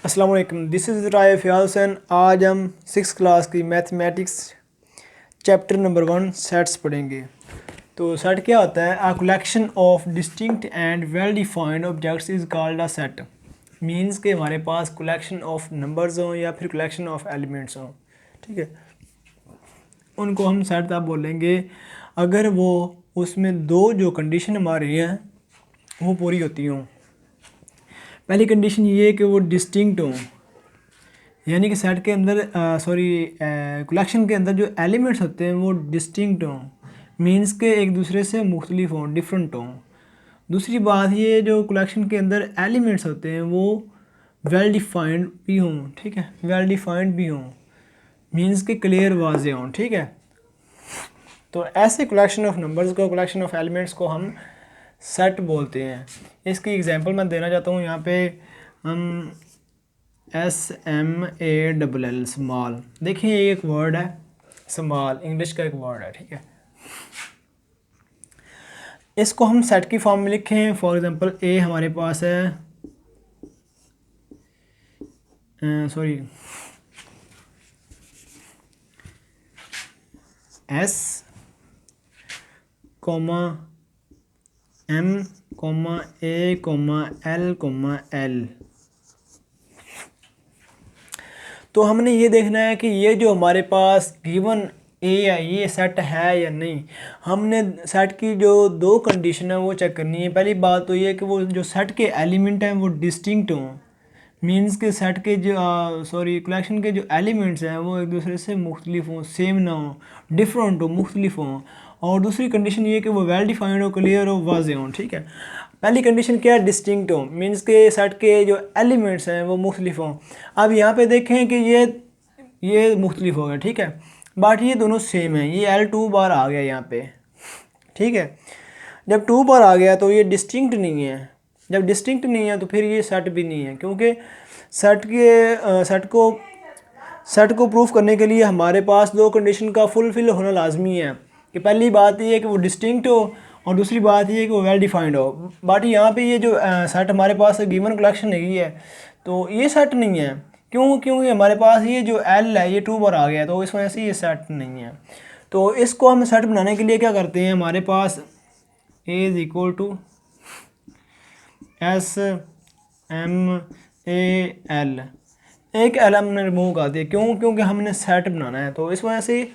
अस्सलाम वालेकुम, this is राय फ़याज़। आज हम 6th क्लास की मैथमेटिक्स चैप्टर नंबर 1 सेट्स पढ़ेंगे। तो सेट क्या होता है? A collection of distinct and well defined objects is called a set. Means के हमारे पास कलेक्शन ऑफ नंबर्स हों या फिर कलेक्शन ऑफ एलिमेंट्स हों, ठीक है, उनको हम सेट तब बोलेंगे अगर वो उसमें दो जो कंडीशन हमारी हैं वो पूरी होती हों। पहली कंडीशन ये है कि वो डिस्टिंक्ट हों, यानी कि सेट के अंदर कलेक्शन के अंदर जो एलिमेंट्स होते हैं वो डिस्टिंक्ट हों, मींस के एक दूसरे से मुख्तलिफ हों, डिफरेंट हों। दूसरी बात ये जो कलेक्शन के अंदर एलिमेंट्स होते हैं वो वेल डिफाइंड भी हों, ठीक है, वेल डिफाइंड भी हों, मींस के क्लियर वाज़े हों, ठीक है। तो ऐसे कलेक्शन ऑफ नंबर्स को, कलेक्शन ऑफ एलिमेंट्स को हम सेट बोलते हैं। इसकी एग्जांपल मैं देना चाहता हूँ। यहाँ पे हम SMALL स्मॉल, देखिए ये एक वर्ड है, स्मॉल इंग्लिश का एक वर्ड है, ठीक है। इसको हम सेट की फॉर्म में लिखें। फॉर एग्जांपल ए हमारे पास है S, M, A, L, L। तो हमने ये देखना है कि ये जो हमारे पास गिवन ए है ये सेट है या नहीं। हमने सेट की जो दो कंडीशन है वो चेक करनी है। पहली बात तो ये है कि वो जो सेट के एलिमेंट हैं वो डिस्टिंक्ट हों, मींस के सेट के जो कलेक्शन के जो एलिमेंट्स हैं वो एक दूसरे से मुख्तलिफ हों, सेम ना हों, डिफरेंट हो, मुख्तलिफ हों। और दूसरी कंडीशन ये है कि वो वेल डिफाइंड हो, क्लियर हो, वाज़े हों, ठीक है। पहली कंडीशन क्या है? डिस्टिंक्ट हो, मींस के सेट के जो एलिमेंट्स हैं वो मुख्तलिफ हों। अब यहाँ पे देखें कि ये मुख्तलिफ हो गया, ठीक है, बट ये दोनों सेम है। ये L2 बार आ गया यहाँ पे, ठीक है। जब 2 बार आ गया तो ये डिस्टिंक्ट नहीं है। जब डिस्टिंक्ट नहीं है तो फिर ये सेट भी नहीं है, क्योंकि सेट को प्रूफ करने के लिए हमारे पास दो कंडीशन का फुलफिल होना लाजमी है। कि पहली बात ये है कि वो डिस्टिंक्ट हो और दूसरी बात ये है कि वो वेल डिफाइंड हो। बट यहाँ पे ये जो सेट हमारे पास गिवन कलेक्शन नहीं है तो ये सेट नहीं है। क्योंकि हमारे पास ये जो L है ये 2 बार आ गया है, तो इस वजह से ये सेट नहीं है। तो इसको हम सेट बनाने के लिए क्या करते हैं? हमारे पास A is equal to SMAL, एक L हमने रिमूव कर दिया। क्योंकि हमने सेट बनाना है, तो इस वजह से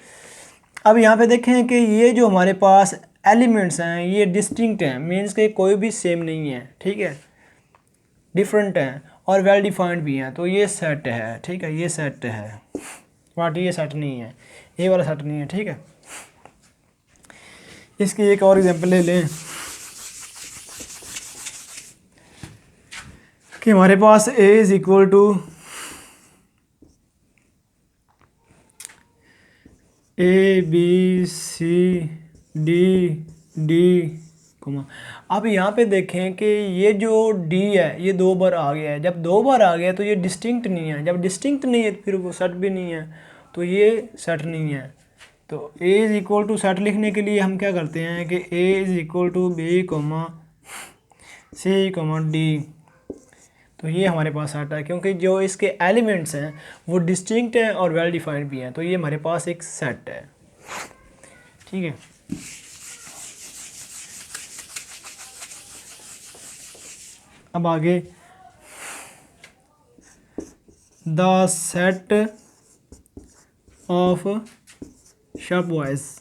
अब यहाँ पे देखें कि ये जो हमारे पास एलिमेंट्स हैं ये डिस्टिंक्ट हैं, मींस के कोई भी सेम नहीं है, ठीक है, डिफरेंट हैं और वेल डिफाइंड भी हैं, तो ये सेट है, ठीक है, ये सेट है। बट ये सेट नहीं है, ये वाला सेट नहीं है, ठीक है। इसकी एक और एग्जांपल ले लें कि हमारे पास A is equal to ABCD, अब यहाँ पे देखें कि ये जो D है ये 2 बार आ गया है। जब 2 बार आ गया तो ये डिस्टिंक्ट नहीं है। जब डिस्टिंक्ट नहीं है तो फिर वो सेट भी नहीं है, तो ये सेट नहीं है। तो A is equal to set लिखने के लिए हम क्या करते हैं कि A is equal to B, C, D। तो ये हमारे पास सेट है, क्योंकि जो इसके एलिमेंट्स हैं वो डिस्टिंक्ट हैं और वेल डिफाइंड भी हैं, तो ये हमारे पास एक सेट है, ठीक है। अब आगे the set of sharp voice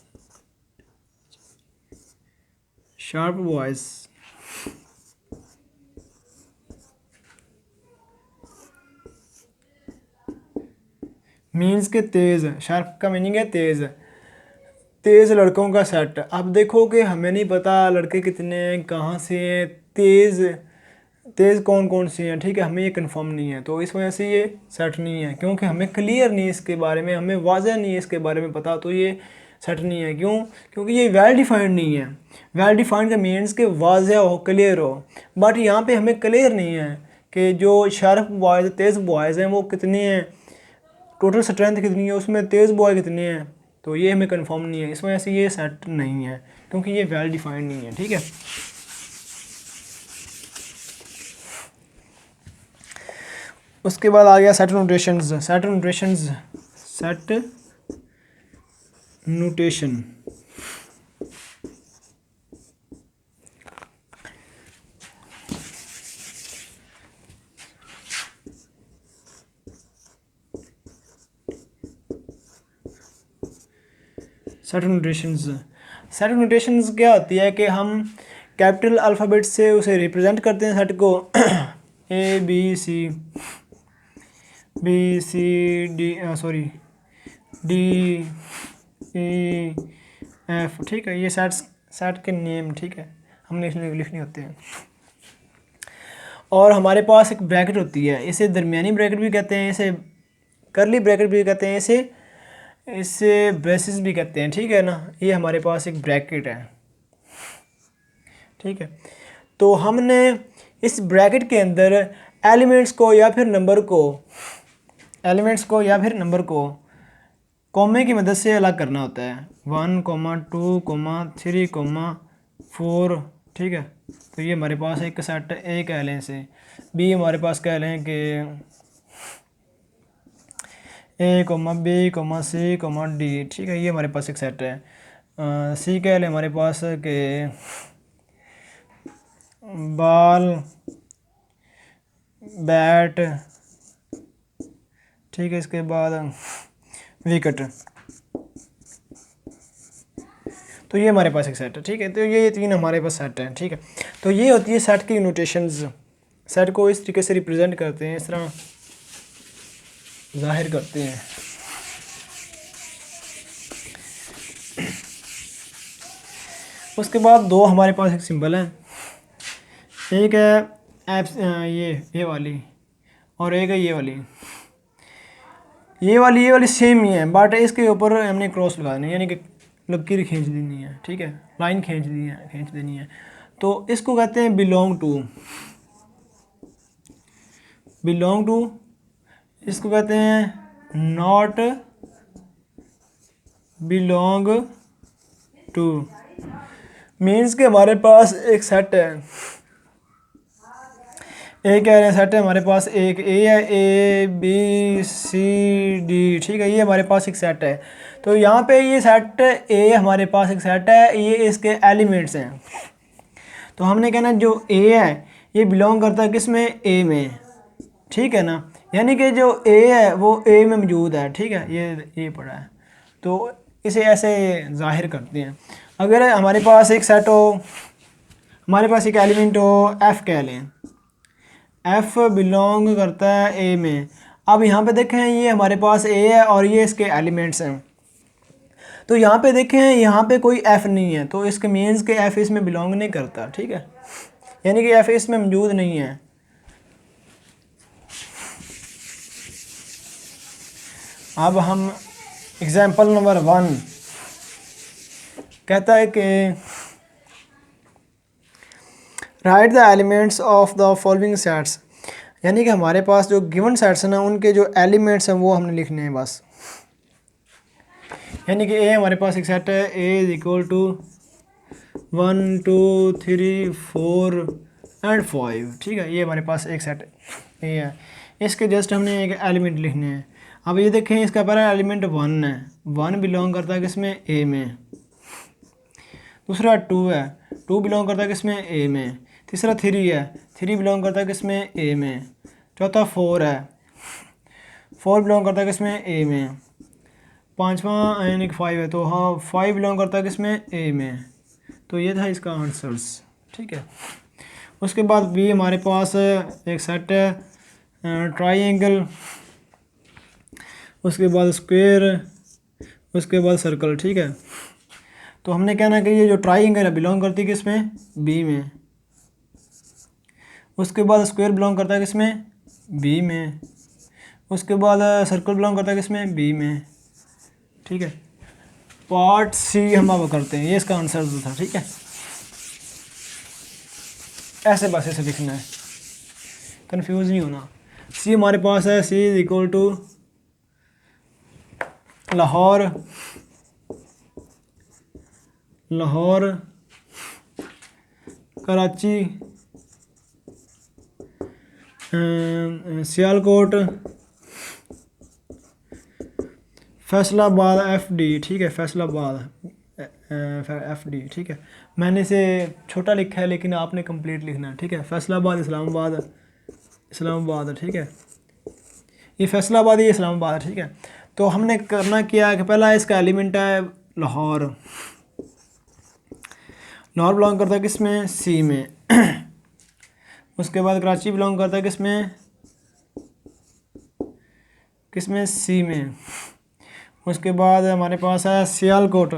means के तेज़, शार्प का मीनिंग है तेज़, तेज़ लड़कों का सेट। अब देखो कि हमें नहीं पता लड़के कितने हैं, कहाँ से हैं, तेज़ कौन कौन से हैं, ठीक है, हमें ये कंफर्म नहीं है, तो इस वजह से ये सेट नहीं है, क्योंकि हमें क्लियर नहीं है इसके बारे में, हमें वाज़ह नहीं है इसके बारे में पता, तो ये सेट नहीं है। क्योंकि ये वेल डिफाइंड नहीं है। वेल डिफाइंड का मीन्स के वाज़ह हो, क्लियर हो, बट यहाँ पे हमें क्लियर नहीं है कि जो शार्प बॉयज़, तेज़ बॉयज़ हैं वो कितने हैं, टोटल स्ट्रेंथ कितनी है उसमें, तेज़ बॉय कितने हैं, तो ये हमें कंफर्म नहीं है। इस वजह से ये सेट नहीं है, क्योंकि ये वेल डिफाइंड नहीं है, ठीक है। उसके बाद आ गया set notations. Set notations, set notation. Set notations, set notations क्या होती है कि हम कैपिटल अल्फ़ाबेट से उसे रिप्रेजेंट करते हैं सेट को A B C D sorry D E F, ठीक है। ये सेट के नेम, ठीक है, हमने लिखने होते हैं। और हमारे पास एक ब्रैकेट होती है, इसे दरमियानी ब्रैकेट भी कहते हैं, इसे करली ब्रैकेट भी कहते हैं, इसे ब्रेसेस भी कहते हैं, ठीक है ना। ये हमारे पास एक ब्रैकेट है, ठीक है। तो हमने इस ब्रैकेट के अंदर एलिमेंट्स को या फिर नंबर को कॉमे की मदद से अलग करना होता है। 1, 2, 3, 4, ठीक है। तो ये हमारे पास एक सेट ए कह लें इसे, बी हमारे पास कह लें कि ए, बी, सी, डी, ठीक है। ये हमारे पास एक सेट है। सी कह लें हमारे पास के बॉल, बैट, ठीक है। इसके बाद विकेट, तो ये हमारे पास एक सेट है, ठीक है। तो ये तीन हमारे पास सेट हैं, ठीक है। तो ये होती है सेट की नोटेशंस। सेट को इस तरीके से रिप्रेजेंट करते हैं, इस तरह जाहिर करते हैं। उसके बाद दो हमारे पास एक सिंबल है, एक है एप्स ये वाली, और एक है ये वाली सेम ही है, बट इसके ऊपर हमने क्रॉस लगा देनी है, यानी कि लकीर खींच देनी है, ठीक है, लाइन खींच देनी है। तो इसको कहते हैं बिलोंग टू, इसको कहते हैं नॉट बिलोंग टू। मीन्स के हमारे पास एक सेट है, ए कह रहे हैं सेट है हमारे पास, एक ए है, ए बी सी डी, ठीक है। ये हमारे पास एक सेट है। तो यहाँ पे ये सेट ए हमारे पास एक सेट है, ये इसके एलिमेंट्स हैं। तो हमने कहना जो ए है ये बिलोंग करता है किस में, ए में, ठीक है ना। यानी कि जो ए है वो ए में मौजूद है, ठीक है। ये पड़ा है, तो इसे ऐसे जाहिर करते हैं। अगर हमारे पास एक सेट हो, हमारे पास एक एलिमेंट हो, एफ़ कह लें, एफ़ बिलोंग करता है ए में। अब यहाँ पे देखें ये हमारे पास ए है और ये इसके एलिमेंट्स हैं। तो यहाँ पे देखें यहाँ पे कोई एफ़ नहीं है, तो इसके मीन्स के एफ़ इसमें बिलोंग नहीं करता, ठीक है, यानी कि एफ़ इसमें मौजूद नहीं है। अब हम एग्जाम्पल नंबर 1 कहता है कि right the elements of the following sets, यानी कि हमारे पास जो गिवन सेट्स हैं ना उनके जो एलिमेंट्स हैं वो हमने लिखने हैं बस। यानी कि ए हमारे पास एक सेट है, ए इज इक्वल टू 1, 2, 3, 4 एंड 5, ठीक है। ये हमारे पास एक सेट ए है, इसके जस्ट हमने एक एलिमेंट लिखने हैं। अब ये देखें इसका पहला एलिमेंट 1 है, 1 बिलोंग करता है किसमें, ए में। दूसरा 2 है, 2 बिलोंग करता है किसमें, ए में। तीसरा 3 है, 3 बिलोंग करता है किसमें, ए में। चौथा 4 है, 4 बिलोंग करता है किसमें, ए में। पांचवा यानी कि 5 है, तो हाँ 5 बिलोंग करता है किसमें, ए में। तो ये था इसका आंसर्स, ठीक है। उसके बाद बी हमारे पास एक सेट है ट्राइंगल, उसके बाद स्क्वायर, उसके बाद सर्कल, ठीक है। तो हमने कहना कि ये जो ट्राइंगल है बिलोंग करती है किसमें, बी में। उसके बाद स्क्वायर बिलोंग करता है किसमें, बी में। उसके बाद सर्कल बिलोंग करता है किसमें, बी में, ठीक है। पार्ट सी हम अब करते हैं, ये इसका आंसर था, ठीक है। ऐसे बस ऐसे लिखना है, कंफ्यूज नहीं होना। सी हमारे पास है, C is equal to Lahore, Karachi, Sialkot, Faisalabad FD, ठीक है, फैसलाबाद FD, ठीक है। मैंने इसे छोटा लिखा है लेकिन आपने कंप्लीट लिखना है, ठीक है। फैसलाबाद इस्लामाबाद, इस्लामाबाद, ठीक है, ये फैसलाबाद, ये इस्लामाबाद, ठीक है। तो हमने करना क्या है कि पहला इसका एलिमेंट है लाहौर, लाहौर बिलोंग करता है किस में, C में। उसके बाद कराची बिलोंग करता है किस में, C में। उसके बाद हमारे पास है सियालकोट,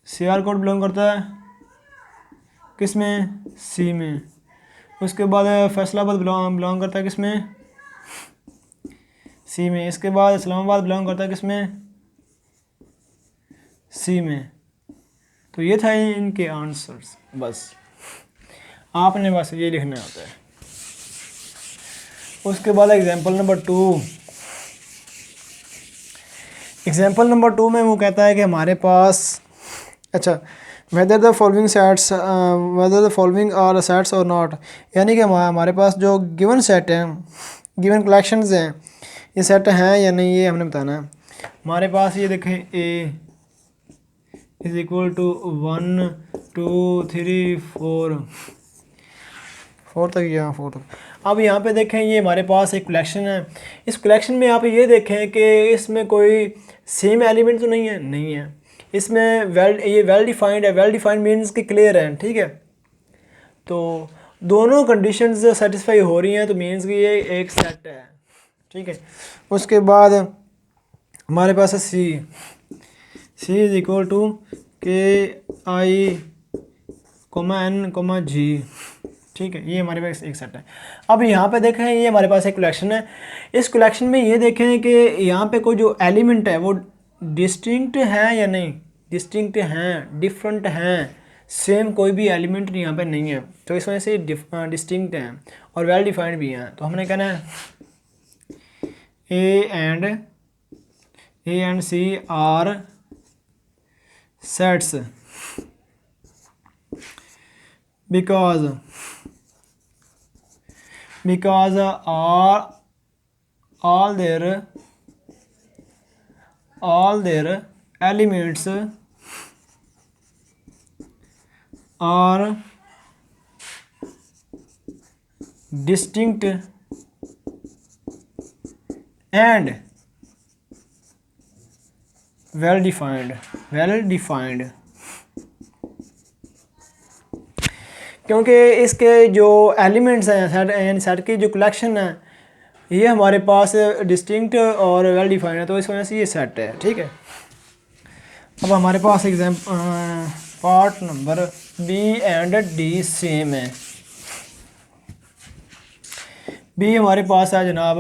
सियालकोट बिलोंग करता है किस में, C में। उसके बाद फैसलाबाद बिलोंग करता है किस में, C में। इसके बाद इस्लामाबाद बिलोंग करता है किस में, C में। तो ये था इनके आंसर्स, बस आपने बस ये लिखना होता है। उसके बाद एग्जांपल नंबर 2, एग्जांपल नंबर 2 में वो कहता है कि हमारे पास, अच्छा, whether the following sets, whether the following are sets और नॉट, यानी कि हमारे पास जो गिवन सेट हैं, गिवन कलेक्शंस हैं, ये सेट हैं या नहीं, ये हमने बताना है। हमारे पास ये देखें, A इज इक्वल टू 1 2 3 4 तक, यहाँ 4 तक। अब यहाँ पे देखें, ये हमारे पास एक कलेक्शन है। इस कलेक्शन में आप ये देखें कि इसमें कोई सेम एलिमेंट तो नहीं है, नहीं है। इसमें ये वेल डिफाइंड है, वेल डिफाइंड मीन्स कि क्लियर है, ठीक है। तो दोनों कंडीशंस सेटिस्फाई हो रही हैं तो मीन्स कि ये एक सेट है, ठीक है। उसके बाद हमारे पास है C is equal to KI, N, G, ठीक है। ये हमारे पास एक सेट है। अब यहाँ पे देखें, ये हमारे पास एक कलेक्शन है। इस कलेक्शन में ये देखें कि यहाँ पे कोई जो एलिमेंट है वो डिस्टिंक्ट है या नहीं, डिस्टिंक्ट हैं, डिफरेंट हैं, सेम कोई भी एलिमेंट यहाँ पे नहीं है। तो इस वजह से डिस्टिंक्ट हैं और वेल डिफाइंड भी हैं। तो हमने कहना है A and C are sets because all their elements are distinct and well defined, क्योंकि इसके जो एलिमेंट्स हैं सेट, यानी सेट की जो कलेक्शन है, ये हमारे पास डिस्टिंक्ट और वेल डिफाइंड है, तो इस वजह से ये सेट है, ठीक है। अब हमारे पास part number B and D same है। B हमारे पास है जनाब,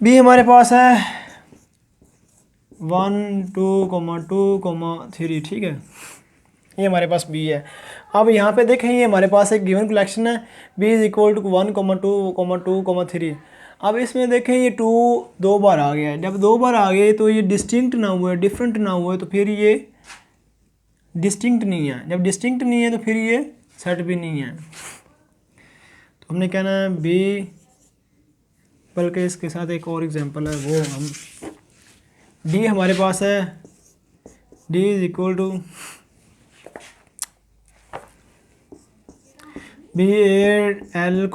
B हमारे पास है 1 2 2 3, ठीक है। ये हमारे पास B है। अब यहाँ पे देखें, ये हमारे पास एक गिवन कलेक्शन है, B इज इक्वल टू 1 2 3। अब इसमें देखें, ये 2 दो बार आ गया है। जब 2 बार आ गए तो ये डिस्टिंक्ट ना हुए, डिफरेंट ना हुए, तो फिर ये डिस्टिंक्ट नहीं है। जब डिस्टिंक्ट नहीं है तो फिर ये सेट भी नहीं है। तो हमने कहना है B, बल्कि इसके साथ एक और एग्जांपल है, वो हम D हमारे पास है, D is equal to BAL, L।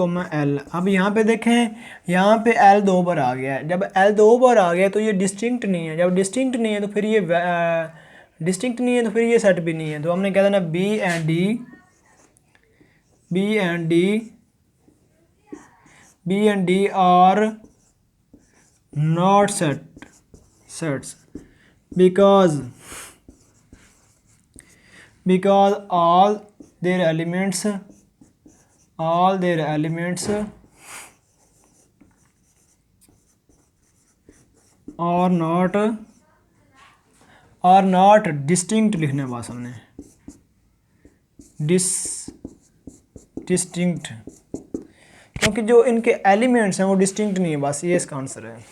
अब यहाँ पे देखें, यहाँ पे L 2 बार आ गया है। जब L 2 बार आ गया तो ये डिस्टिंक्ट नहीं है। जब डिस्टिंक्ट नहीं है तो फिर ये सेट भी नहीं है। तो हमने कह देना B and D are not sets because all their elements are not distinct लिखना है बस हमने, डिस्टिंक्ट, क्योंकि जो इनके एलिमेंट्स हैं वो डिस्टिंक्ट नहीं है, बस ये इसका आंसर है।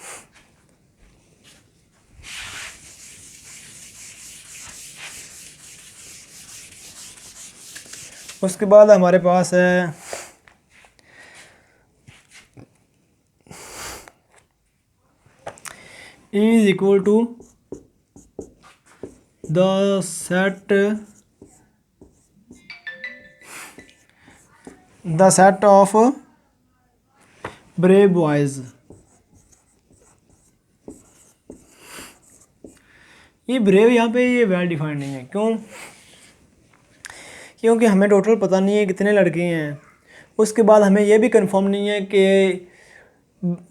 उसके बाद हमारे पास है is equal to the set of brave boys. ये ब्रेव यहाँ पे ये वेल डिफाइंड नहीं है, क्यों? क्योंकि हमें टोटल पता नहीं है कितने लड़के हैं। उसके बाद हमें ये भी कंफर्म नहीं है कि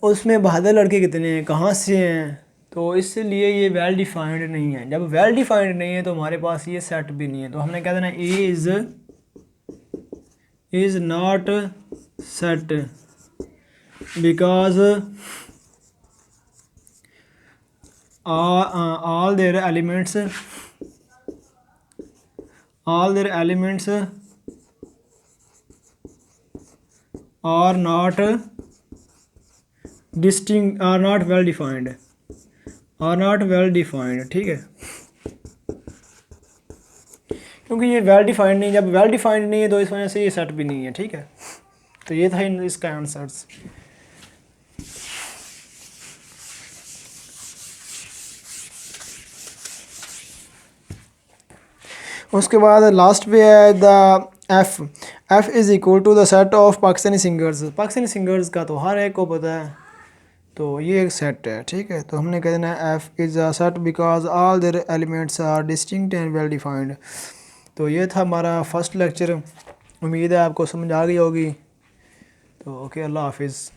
उसमें बहादुर लड़के कितने हैं, कहाँ से हैं, तो इसलिए ये वेल डिफाइंड नहीं है। जब वेल डिफाइंड नहीं है तो हमारे पास ये सेट भी नहीं है, तो हमने कह देना A is not set because all their elements are not distinct, are not well defined, ठीक है। क्योंकि ये वेल डिफाइंड नहीं, जब वेल डिफाइंड नहीं है तो इस वजह से ये सेट भी नहीं है, ठीक है। तो ये था इसका आंसर्स। उसके बाद लास्ट पे है the F is equal to the set of Pakistani singers. Pakistani singers का तो हर एक को पता है, तो ये एक सेट है, ठीक है। तो हमने कह देना F is a set because all their elements are distinct and well defined. तो ये था हमारा फर्स्ट लेक्चर, उम्मीद है आपको समझ आ गई होगी। तो ओके, अल्लाह हाफिज़।